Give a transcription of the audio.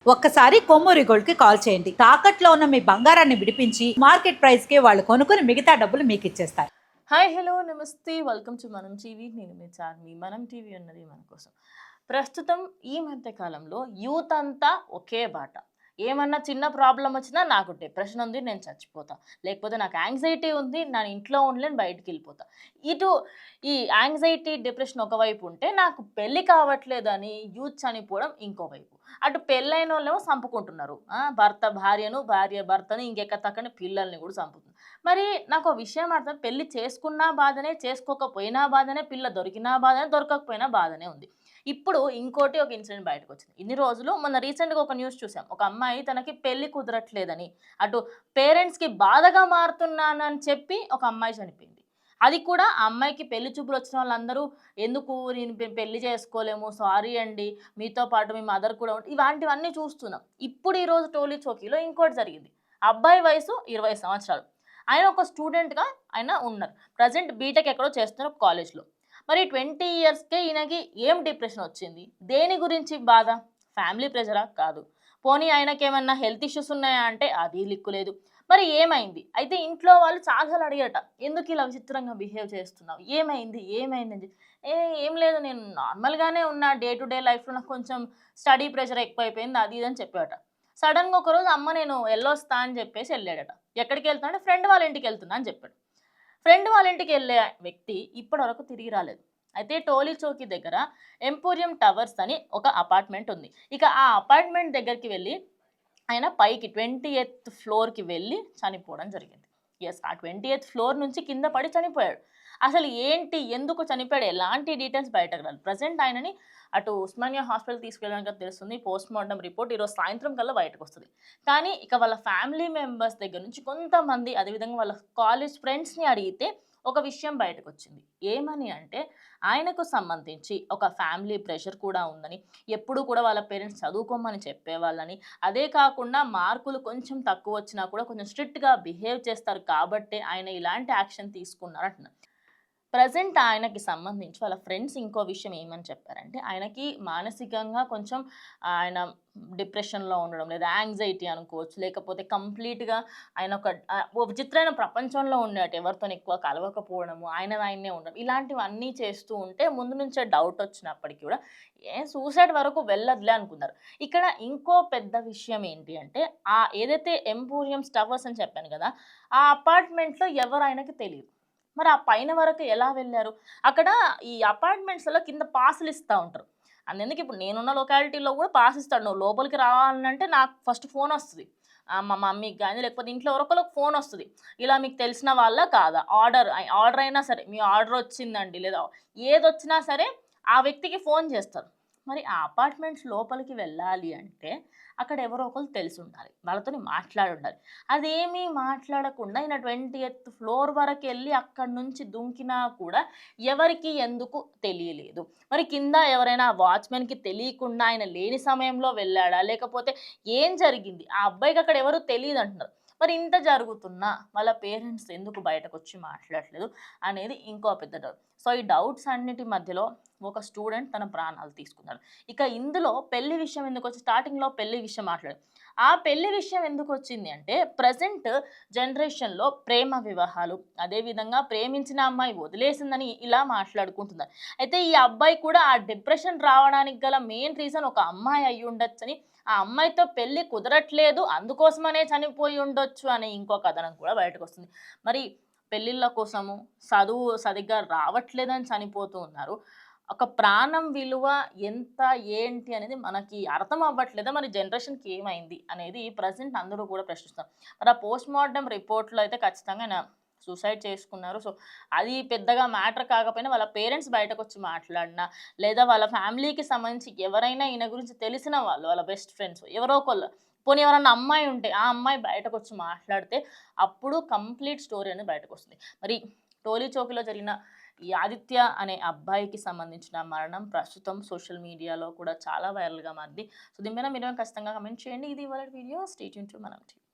ఒక్కసారి కొమ్మూరి గోల్డ్ కి కాల్ చేయండి. తాకట్లో ఉన్న మీ బంగారాన్ని విడిపించి మార్కెట్ ప్రైస్ కి వాళ్ళు కొనుక్కుని మిగతా డబ్బులు మీకు ఇచ్చేస్తారు. హాయ్ హలో నమస్తే వెల్కమ్ టు మనం టీవీ. నేను మీ చార్మి. మనం టీవీ ఉన్నది మన కోసం. ప్రస్తుతం ఈ మధ్య కాలంలో యూత్ అంతా ఒకే బాట. ఏమన్నా చిన్న ప్రాబ్లం వచ్చినా నాకు డిప్రెషన్ ఉంది, నేను చచ్చిపోతా, లేకపోతే నాకు యాంగ్జైటీ ఉంది, నేను ఇంట్లో ఉండలేను, బయటికి వెళ్ళిపోతా. ఇటు ఈ యాంగ్జైటీ డిప్రెషన్ ఒకవైపు ఉంటే, నాకు పెళ్ళి కావట్లేదని యూత్ చనిపోవడం ఇంకోవైపు. అటు పెళ్ళైన వాళ్ళేమో చంపుకుంటున్నారు, భర్త భార్యను, భార్య భర్తను, ఇంకెక్కతక్కని పిల్లల్ని కూడా చంపుతుంది. మరి నాకు విషయం అర్థం, పెళ్లి చేసుకున్నా బాధనే, చేసుకోకపోయినా బాధనే, పిల్ల దొరికినా బాధనే, దొరకకపోయినా బాధనే ఉంది. ఇప్పుడు ఇంకోటి ఒక ఇన్సిడెంట్ బయటకు వచ్చింది. ఇన్ని రోజులు మొన్న రీసెంట్గా ఒక న్యూస్ చూసాం. ఒక అమ్మాయి తనకి పెళ్లి కుదరట్లేదని, అటు పేరెంట్స్కి బాధగా మారుతున్నానని చెప్పి ఒక అమ్మాయి చనిపోయింది. అది కూడా ఆ అమ్మాయికి పెళ్లి చూపులు వచ్చిన వాళ్ళందరూ, ఎందుకు నేను పెళ్లి చేసుకోలేము, సారీ అండి, మీతో పాటు మీ మదర్ కూడా ఇలాంటివన్నీ చూస్తున్నాం. ఇప్పుడు ఈరోజు టోలీ చౌకీలో ఇంకోటి జరిగింది. అబ్బాయి వయసు 20 సంవత్సరాలు. ఆయన ఒక స్టూడెంట్గా ఆయన ఉన్నారు. ప్రజెంట్ బీటెక్ ఎక్కడో చేస్తున్నారు కాలేజ్లో. మరి 20 ఇయర్స్కే ఈయనకి ఏం డిప్రెషన్ వచ్చింది? దేని గురించి బాధ? ఫ్యామిలీ ప్రెషరా? కాదు. పోనీ ఆయనకేమన్నా హెల్త్ ఇష్యూస్ ఉన్నాయా అంటే అది లిక్కులేదు. మరి ఏమైంది? అయితే ఇంట్లో వాళ్ళు చాలాసార్లు అడిగారట, ఎందుకు ఇలా విచిత్రంగా బిహేవ్ చేస్తున్నావు, ఏమైంది ఏమైంది? ఏం లేదు, నేను నార్మల్గానే ఉన్నా, డే టు డే లైఫ్లో నాకు కొంచెం స్టడీ ప్రెషర్ ఎక్కువైపోయింది, అది ఇది అని చెప్పాడట. సడన్గా ఒకరోజు అమ్మ నేను వెళ్ళొస్తా అని చెప్పేసి వెళ్ళాడట. ఎక్కడికి వెళ్తున్నా అంటే ఫ్రెండ్ వాళ్ళ ఇంటికి వెళ్తున్నా అని చెప్పాడు. ఫ్రెండ్ వాళ్ళ ఇంటికి వెళ్ళే వ్యక్తి ఇప్పటివరకు తిరిగి రాలేదు. అయితే టోలీ చౌకీ దగ్గర ఎంపోరియం టవర్స్ అని ఒక అపార్ట్మెంట్ ఉంది. ఇక ఆ అపార్ట్మెంట్ దగ్గరికి వెళ్ళి ఆయన పైకి 28th ఫ్లోర్కి వెళ్ళి చనిపోవడం జరిగింది. ఎస్, ఆ 28th ఫ్లోర్ నుంచి కింద పడి చనిపోయాడు. అసలు ఏంటి, ఎందుకు చనిపోయాడు, ఎలాంటి డీటెయిల్స్ బయటకు రాదు. ప్రజెంట్ ఆయనని అటు ఉస్మానియా హాస్పిటల్ తీసుకెళ్ళడానికి తెలుస్తుంది. పోస్ట్ మార్టం రిపోర్ట్ ఈరోజు సాయంత్రం కల్లా బయటకు వస్తుంది. కానీ ఇక వాళ్ళ ఫ్యామిలీ మెంబర్స్ దగ్గర నుంచి కొంతమంది, అదేవిధంగా వాళ్ళ కాలేజ్ ఫ్రెండ్స్ని అడిగితే ఒక విషయం బయటకు వచ్చింది. ఏమని అంటే, ఆయనకు సంబంధించి ఒక ఫ్యామిలీ ప్రెషర్ కూడా ఉందని, ఎప్పుడు కూడా వాళ్ళ పేరెంట్స్ చదువుకోమని చెప్పేవాళ్ళని, అదే కాకుండా మార్కులు కొంచెం తక్కువ వచ్చినా కూడా కొంచెం స్ట్రిక్ట్గా బిహేవ్ చేస్తారు కాబట్టే ఆయన ఇలాంటి యాక్షన్ తీసుకున్నారు అంటున్నారు. ప్రజెంట్ ఆయనకి సంబంధించి వాళ్ళ ఫ్రెండ్స్ ఇంకో విషయం ఏమని చెప్పారంటే, ఆయనకి మానసికంగా కొంచెం ఆయన డిప్రెషన్లో ఉండడం, లేదా యాంగ్జైటీ అనుకోవచ్చు, లేకపోతే కంప్లీట్గా ఆయన ఒక విచిత్రమైన ప్రపంచంలో ఉండేట, ఎవరితో ఎక్కువ కలవకపోవడము, ఆయననే ఉండడం, ఇలాంటివన్నీ చేస్తూ ఉంటే ముందు నుంచే డౌట్ వచ్చినప్పటికీ కూడా సూసైడ్ వరకు వెళ్ళదులే అనుకున్నారు. ఇక్కడ ఇంకో పెద్ద విషయం ఏంటి అంటే, ఏదైతే ఎంపోరియం టవర్స్ అని చెప్పాను కదా, ఆ అపార్ట్మెంట్లో ఎవరు ఆయనకి తెలియదు. మరి ఆ పైన వరకు ఎలా వెళ్ళారు? అక్కడ ఈ అపార్ట్మెంట్స్‌లో కింద పాసులు ఇస్తా ఉంటారు. అందుకే ఇప్పుడు నేనున్న లొకాలిటీలో కూడా పాస్ ఇస్తాడు. నువ్వు లోపలికి రావాలంటే నాకు ఫస్ట్ ఫోనొస్తది. మా మమ్మీకి గాని, లేకపోతే ఇంట్లో ఎవరొకళ్ళకి ఫోనొస్తది. ఇలా మీకు తెలిసిన వాళ్ళా? కాదా? ఆర్డర్ అయినా సరే, మీ ఆర్డర్ వచ్చిందండి, లేదా ఏదొచ్చినా సరే ఆ వ్యక్తికి ఫోన్ చేస్తారు. మరి ఆ అపార్ట్మెంట్స్ లోపలికి వెళ్ళాలి అంటే అక్కడ ఎవరో ఒకళ్ళు తెలిసుండాలి, వాళ్ళతోని మాట్లాడుండాలి. అదేమీ మాట్లాడకుండా ఈయన 20th ఫ్లోర్ వరకెళ్ళి అక్కడి నుంచి దుంకినా కూడా ఎవరికీ ఎందుకు తెలియలేదు. మరి కింద ఎవరైనా వాచ్‌మెన్‌కి తెలియకుండా ఆయన లేని సమయంలో వెళ్ళాడా? లేకపోతే ఏం జరిగింది? ఆ అబ్బాయికి అక్కడ ఎవరు తెలీదంటున్నారు. మరి ఇంత జరుగుతున్నా వాళ్ళ పేరెంట్స్ ఎందుకు బయటకొచ్చి మాట్లాడట్లేదు అనేది ఇంకో పెద్ద డౌట్. సో, ఈ డౌట్స్ అన్నిటి మధ్యలో ఒక స్టూడెంట్ తన ప్రాణాలు తీసుకున్నాడు. ఇక ఇందులో పెళ్లి విషయం ఎందుకొచ్చి, స్టార్టింగ్‌లో పెళ్లి విషయం మాట్లాడాం. ఆ పెళ్లి విషయం ఎందుకొచ్చింది అంటే, ప్రెజెంట్ జనరేషన్‌లో ప్రేమ వివాహాలు, అదేవిధంగా ప్రేమించిన అమ్మాయి వదిలేసిందని ఇలా మాట్లాడుకుంటున్నారు. అయితే ఈ అబ్బాయి కూడా ఆ డిప్రెషన్ రావడానికి గల మెయిన్ రీజన్ ఒక అమ్మాయి అయ్యుండొచ్చని, ఆ అమ్మాయితో పెళ్లి కుదరట్లేదు, అందుకోసమనే చనిపోయి ఉండొచ్చు అనే ఇంకో కథనం కూడా బయటకొస్తుంది. మరి పెళ్ళిళ్ళ కోసము చదువు సరిగ్గా రావట్లేదని చనిపోతూ ఉన్నారు. ఒక ప్రాణం విలువ ఎంత, ఏంటి అనేది మనకి అర్థం అవ్వట్లేదా? మరి జనరేషన్‌కి ఏమైంది అనేది ప్రెజెంట్ అందరూ కూడా ప్రశ్నిస్తున్నారు. మరి ఆ పోస్ట్ మార్టం రిపోర్ట్‌లో అయితే ఖచ్చితంగా ఆయన సూసైడ్ చేసుకున్నారు. సో, అది పెద్దగా మ్యాటర్ కాకపోయినా వాళ్ళ పేరెంట్స్ బయటకొచ్చి మాట్లాడినా, లేదా వాళ్ళ ఫ్యామిలీకి సంబంధించి ఎవరైనా ఈయన గురించి తెలిసిన వాళ్ళు, వాళ్ళ బెస్ట్ ఫ్రెండ్స్ ఎవరో ఒకళ్ళు, పోనీ ఎవరన్నా అమ్మాయి ఉంటే ఆ అమ్మాయి బయటకొచ్చి మాట్లాడితే అప్పుడు కంప్లీట్ స్టోరీ అనేది బయటకొస్తుంది. మరి టోలీ చౌకీలో జరిగిన ఈ ఆదిత్య అనే అబ్బాయికి సంబంధించిన మరణం ప్రస్తుతం సోషల్ మీడియాలో కూడా చాలా వైరల్‌గా మారింది. సో, దీని మీద మీరేమైనా ఖచ్చితంగా కమెంట్ చేయండి. ఇది ఇవాళటి వీడియో. స్టే ట్యూన్ టు మనం టీవీ.